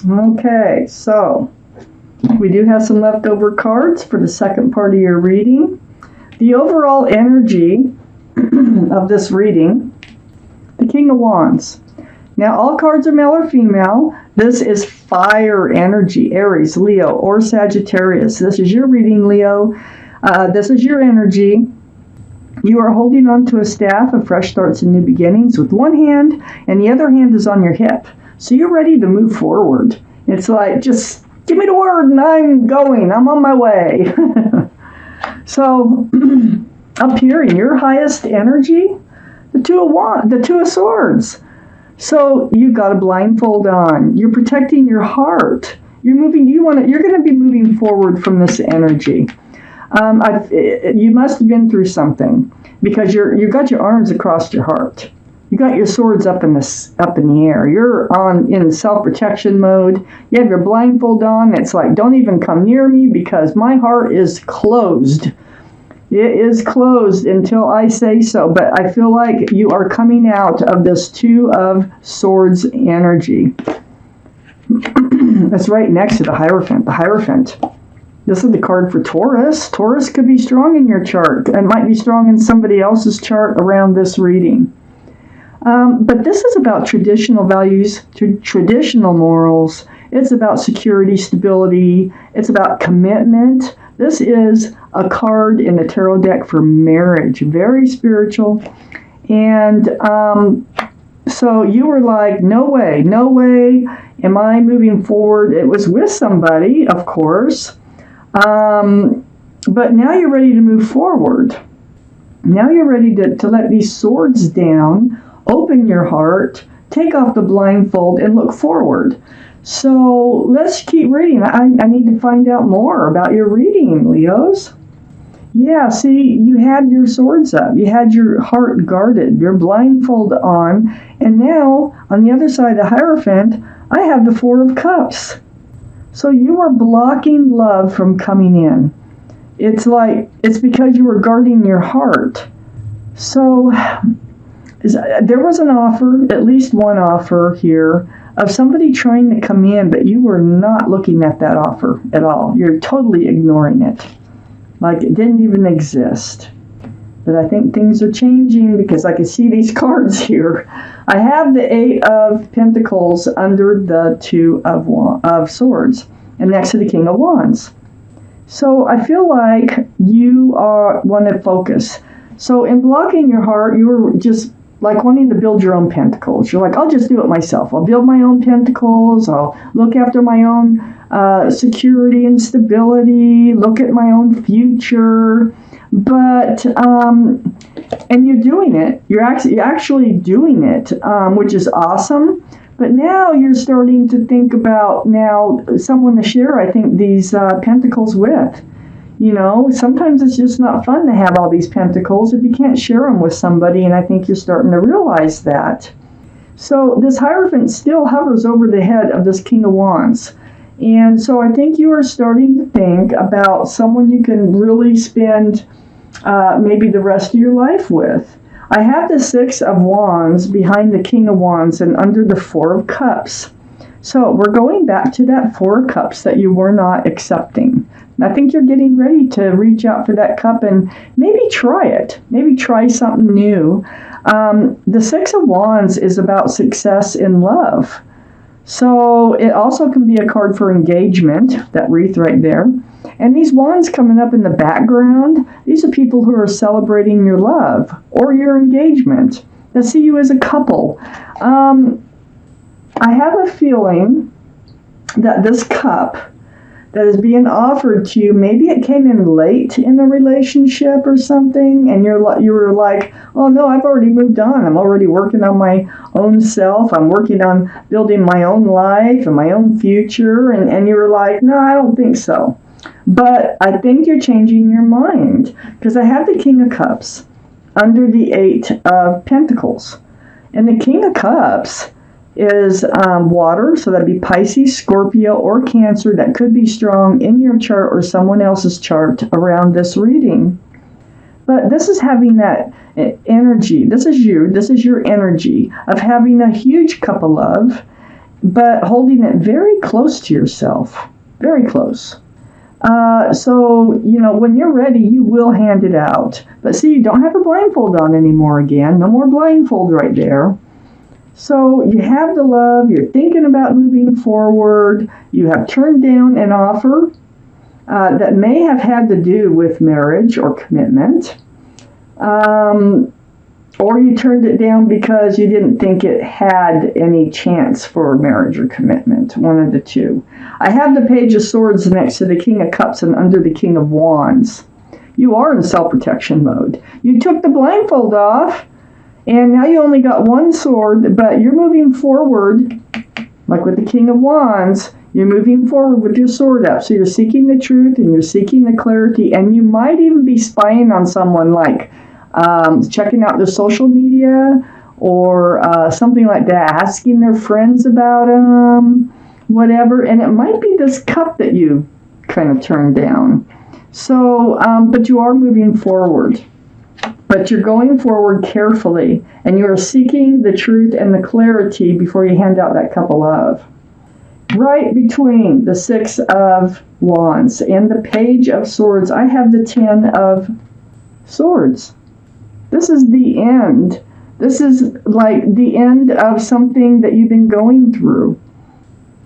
Okay, so we do have some leftover cards for the second part of your reading. The overall energy of this reading, the King of Wands. Now, all cards are male or female. This is fire energy, Aries, Leo, or Sagittarius. This is your reading, Leo. This is your energy. You are holding on to a staff of fresh starts and new beginnings with one hand, and the other hand is on your hip. So you're ready to move forward. It's like, just give me the word and I'm going. I'm on my way. So, up here in your highest energy, the Two of Swords. So you got a blindfold on. You're protecting your heart. You're moving. You're going to be moving forward from this energy. You must have been through something because you got your arms across your heart. You got your swords up in the air. You're in self-protection mode. You have your blindfold on. It's like, don't even come near me because my heart is closed. It is closed until I say so. But I feel like you are coming out of this Two of Swords energy. That's right next to the Hierophant. The Hierophant. This is the card for Taurus. Taurus could be strong in your chart. It might be strong in somebody else's chart around this reading. But this is about traditional values, traditional morals. It's about security, stability. It's about commitment. This is a card in the tarot deck for marriage. Very spiritual. And so you were like, no way am I moving forward. It was with somebody, of course. But now you're ready to move forward. Now you're ready to let these swords down, open your heart, take off the blindfold, and look forward. So let's keep reading. I need to find out more about your reading, Leos. Yeah, see, you had your swords up. You had your heart guarded, your blindfold on. And now, on the other side of the Hierophant, I have the Four of Cups. So you are blocking love from coming in. It's because you were guarding your heart. So there was an offer, at least one offer here, of somebody trying to come in, but you were not looking at that offer at all. You're totally ignoring it. Like it didn't even exist. But I think things are changing because I can see these cards here. I have the Eight of Pentacles under the Two of Swords and next to the King of Wands. So I feel like you want to focus. So in blocking your heart, you were just like wanting to build your own pentacles. You're like, I'll just do it myself. I'll build my own pentacles. I'll look after my own security and stability, look at my own future. But, and you're doing it. You're actually doing it, which is awesome. But now you're starting to think about someone to share, I think, these pentacles with. You know, sometimes it's just not fun to have all these pentacles if you can't share them with somebody, and I think you're starting to realize that. So this Hierophant still hovers over the head of this King of Wands. And so I think you are starting to think about someone you can really spend maybe the rest of your life with. I have the Six of Wands behind the King of Wands and under the Four of Cups. So we're going back to that Four of Cups that you were not accepting. I think you're getting ready to reach out for that cup and maybe try it. Maybe try something new. The Six of Wands is about success in love. So it also can be a card for engagement, that wreath right there. And these wands coming up in the background, these are people who are celebrating your love or your engagement. They see you as a couple. I have a feeling that this cup that is being offered to you, maybe it came in late in the relationship or something, and you were like, oh no, I've already moved on. I'm already working on my own self. I'm working on building my own life and my own future. And you were like, no, I don't think so. But I think you're changing your mind because I have the King of Cups under the Eight of Pentacles. And the King of Cups is water, so that'd be Pisces, Scorpio, or Cancer. That could be strong in your chart or someone else's chart around this reading. But this is having that energy. This is your energy of having a huge cup of love but holding it very close to yourself, very close. So, when you're ready, you will hand it out. But see, you don't have a blindfold on anymore again. No more blindfold right there. So you have the love, you're thinking about moving forward, you have turned down an offer that may have had to do with marriage or commitment. Or you turned it down because you didn't think it had any chance for marriage or commitment, one of the two. I have the Page of Swords next to the King of Cups and under the King of Wands. You are in self-protection mode. You took the blindfold off, and now you only got one sword, but you're moving forward, like with the King of Wands. You're moving forward with your sword up. So you're seeking the truth, and you're seeking the clarity, and you might even be spying on someone, like checking out their social media or something like that, asking their friends about them, whatever. And it might be this cup that you kind of turned down. So, but you are moving forward. But you're going forward carefully, and you are seeking the truth and the clarity before you hand out that cup of love. Right between the Six of Wands and the Page of Swords, I have the Ten of Swords. This is the end. This is like the end of something that you've been going through.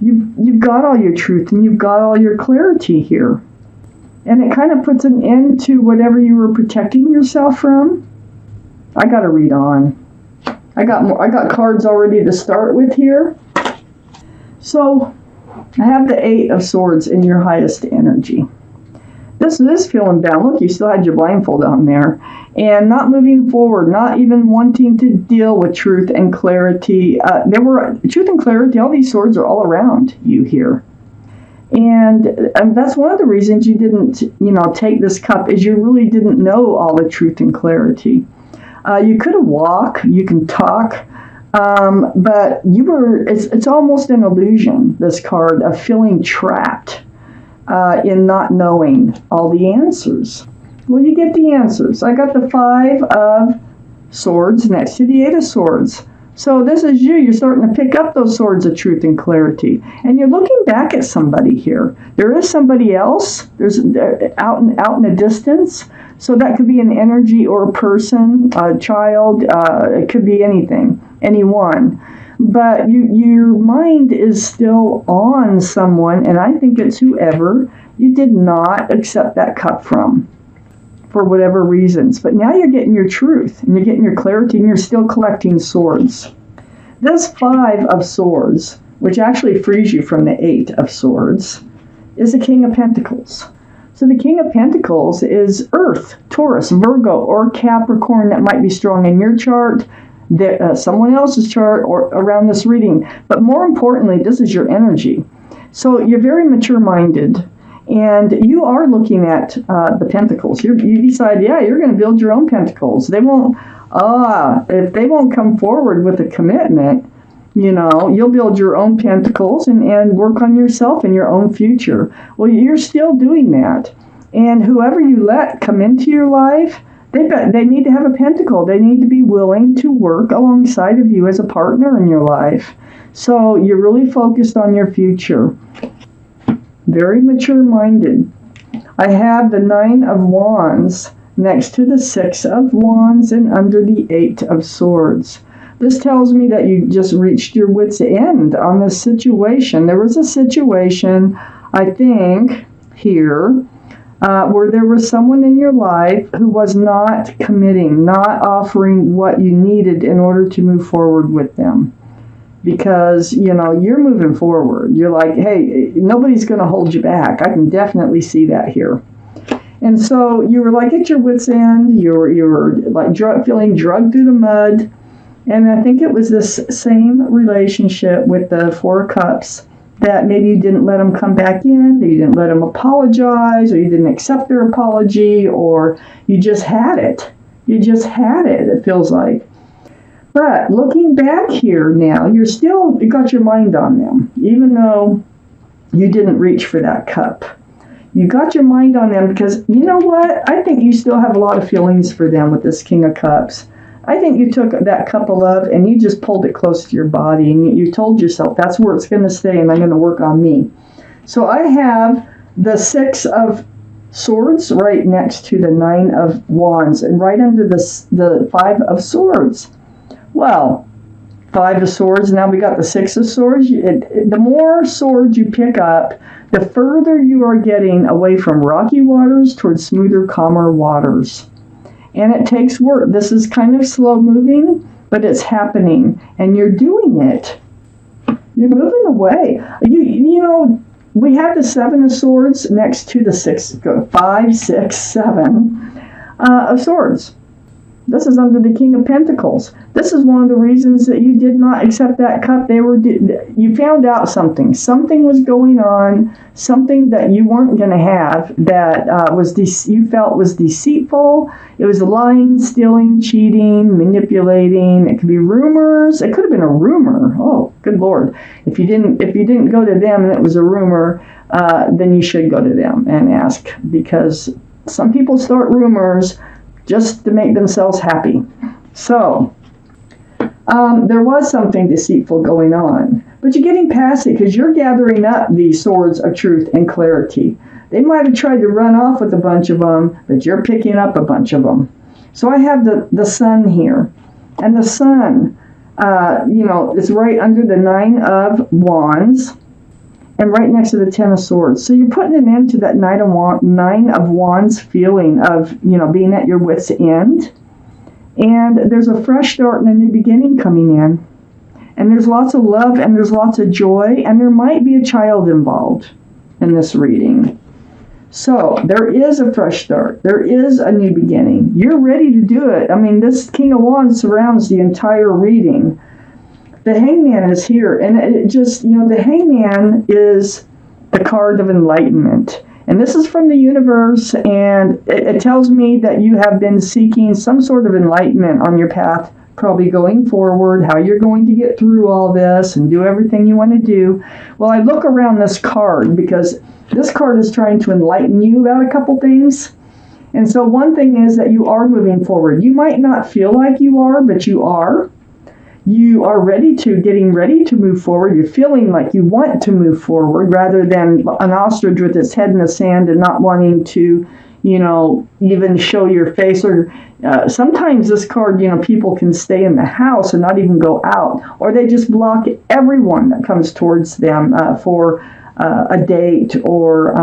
You've got all your truth and you've got all your clarity here. And it kind of puts an end to whatever you were protecting yourself from. I got to read on. I got cards already to start with here. So I have the Eight of Swords in your highest energy. This is feeling down. Look, you still had your blindfold on there. And not moving forward, not even wanting to deal with truth and clarity. Truth and clarity, all these swords are all around you here. And that's one of the reasons you didn't, take this cup, is you really didn't know all the truth and clarity. You could have walked, you can talk, but it's almost an illusion, this card, of feeling trapped in not knowing all the answers. Well, you get the answers. I got the Five of Swords next to the Eight of Swords. So this is you. You're starting to pick up those swords of truth and clarity. And you're looking back at somebody here. There is somebody else. There's out in the distance. So that could be an energy or a person, a child. It could be anything, anyone. But your mind is still on someone, and I think it's whoever you did not accept that cup from, for whatever reasons. But now you're getting your truth, and you're getting your clarity, and you're still collecting swords. This Five of Swords, which actually frees you from the Eight of Swords, is the King of Pentacles. So the King of Pentacles is Earth, Taurus, Virgo, or Capricorn that might be strong in your chart, someone else's chart, or around this reading. But more importantly, this is your energy. So you're very mature-minded. And you are looking at the pentacles. You decide, you're going to build your own pentacles. If they won't come forward with a commitment, you'll build your own pentacles and work on yourself and your own future. Well, you're still doing that. And whoever you let come into your life, they need to have a pentacle. They need to be willing to work alongside of you as a partner in your life. So you're really focused on your future. Very mature-minded. I have the Nine of Wands next to the Six of Wands and under the Eight of Swords. This tells me that you just reached your wit's end on this situation. There was a situation, I think, here, where there was someone in your life who was not committing, not offering what you needed in order to move forward with them. Because, you're moving forward. You're like, hey, nobody's going to hold you back. I can definitely see that here. And so you were like at your wit's end. You were like feeling drugged through the mud. And I think it was this same relationship with the Four of Cups that maybe you didn't let them come back in, that you didn't let them apologize, or you didn't accept their apology, or you just had it. You just had it, it feels like. But looking back here now, you got your mind on them, even though you didn't reach for that cup. You got your mind on them because, you know what? I think you still have a lot of feelings for them with this King of Cups. I think you took that cup of love and you just pulled it close to your body, and you told yourself, that's where it's going to stay, and I'm going to work on me. So I have the 6 of Swords right next to the 9 of Wands, and right under the 5 of Swords. Well, 5 of Swords, now we got the 6 of Swords. The more swords you pick up, the further you are getting away from rocky waters towards smoother, calmer waters. And it takes work. This is kind of slow moving, but it's happening, and you're doing it. You're moving away. You know, we have the 7 of Swords next to the 5, 6, 7 of Swords. This is under the King of Pentacles. This is one of the reasons that you did not accept that cup. You found out something. Something was going on, something that you weren't going to have, that you felt was deceitful. It was lying, stealing, cheating, manipulating. It could be rumors. It could have been a rumor. Oh, good Lord. If you didn't go to them and it was a rumor, then you should go to them and ask, because some people start rumors just to make themselves happy. So, there was something deceitful going on. But you're getting past it because you're gathering up these swords of truth and clarity. They might have tried to run off with a bunch of them, but you're picking up a bunch of them. So I have the Sun here. And the Sun, is right under the 9 of Wands and right next to the 10 of Swords. So you're putting an end to that 9 of Wands feeling of, being at your wit's end. And there's a fresh start and a new beginning coming in. And there's lots of love and there's lots of joy, and there might be a child involved in this reading. So there is a fresh start. There is a new beginning. You're ready to do it. I mean, this King of Wands surrounds the entire reading. The Hangman is here, and it just, the Hangman is the card of enlightenment. And this is from the universe, and it tells me that you have been seeking some sort of enlightenment on your path, probably going forward, how you're going to get through all this and do everything you want to do. Well, I look around this card because this card is trying to enlighten you about a couple things. And so one thing is that you are moving forward. You might not feel like you are, but you are. You are getting ready to move forward. You're feeling like you want to move forward rather than an ostrich with its head in the sand and not wanting to, even show your face. Or sometimes this card, people can stay in the house and not even go out, or they just block everyone that comes towards them for a date, or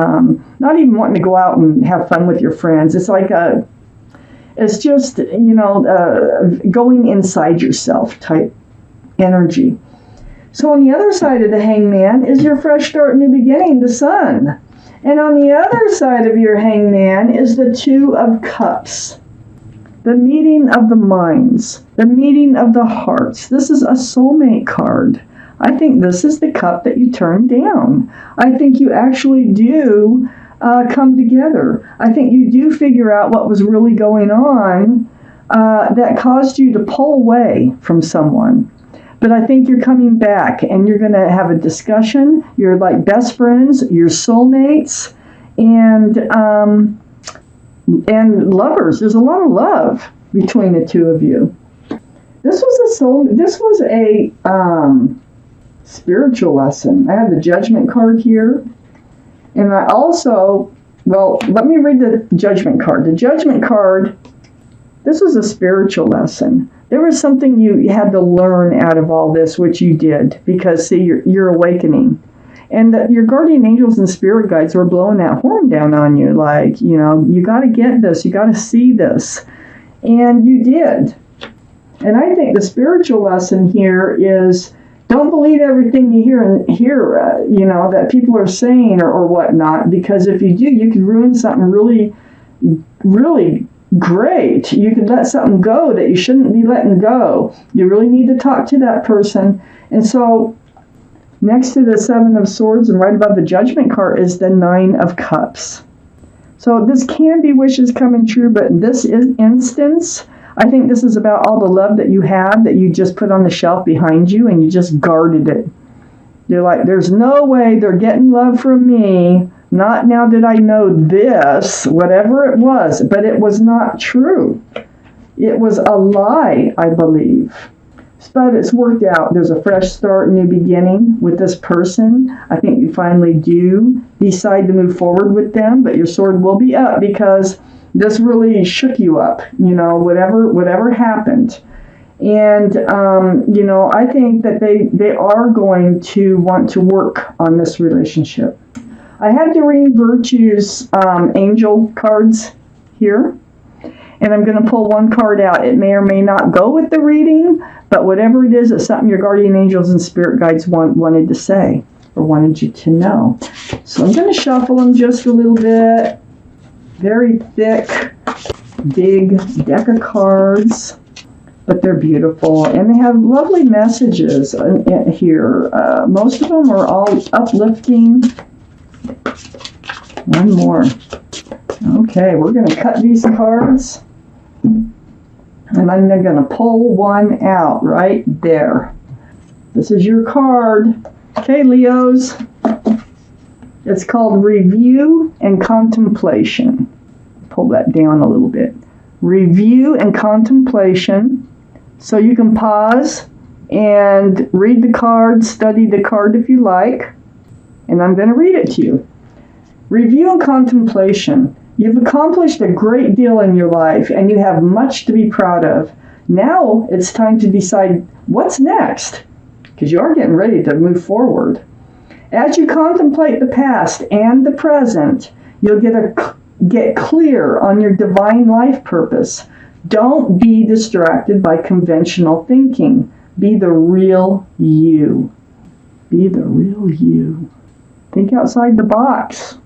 not even wanting to go out and have fun with your friends. It's like it's just, going inside yourself type energy. So on the other side of the Hangman is your fresh start, new beginning, the Sun. And on the other side of your Hangman is the 2 of Cups. The meeting of the minds, the meeting of the hearts. This is a soulmate card. I think this is the cup that you turned down. I think you actually do come together. I think you do figure out what was really going on that caused you to pull away from someone. But I think you're coming back and you're going to have a discussion. You're like best friends, you're soulmates, and lovers. There's a lot of love between the two of you. This was a spiritual lesson. I have the Judgment card here. And I also, let me read the Judgment card. The Judgment card, this was a spiritual lesson. There was something you had to learn out of all this, which you did, because, see, you're awakening. And your guardian angels and spirit guides were blowing that horn down on you, like, you got to get this, you got to see this. And you did. And I think the spiritual lesson here is, don't believe everything you hear that people are saying or whatnot, because if you do, you could ruin something really, really great. You could let something go that you shouldn't be letting go. You really need to talk to that person. And so next to the 7 of Swords and right above the Judgment card is the 9 of Cups. So this can be wishes coming true, but in this instance, I think this is about all the love that you have that you just put on the shelf behind you and you just guarded it. You're like, there's no way they're getting love from me. Not now that I know this, whatever it was, but it was not true. It was a lie, I believe. But it's worked out. There's a fresh start, new beginning with this person. I think you finally do decide to move forward with them, but your sword will be up because this really shook you up, whatever happened. And, I think that they are going to want to work on this relationship. I had Doreen Virtue's angel cards here, and I'm going to pull one card out. It may or may not go with the reading, but whatever it is, it's something your guardian angels and spirit guides wanted to say or wanted you to know. So I'm going to shuffle them just a little bit. Very thick, big deck of cards, but they're beautiful, and they have lovely messages here. Most of them are all uplifting. One more. Okay, we're going to cut these cards, and I'm going to pull one out right there. This is your card. Okay, Leos. It's called Review and Contemplation. Pull that down a little bit. Review and contemplation. So you can pause and read the card, study the card if you like. And I'm going to read it to you. Review and contemplation. You've accomplished a great deal in your life and you have much to be proud of. Now it's time to decide what's next, because you are getting ready to move forward. As you contemplate the past and the present, you'll get clear on your divine life purpose. Don't be distracted by conventional thinking. Be the real you. Be the real you. Think outside the box.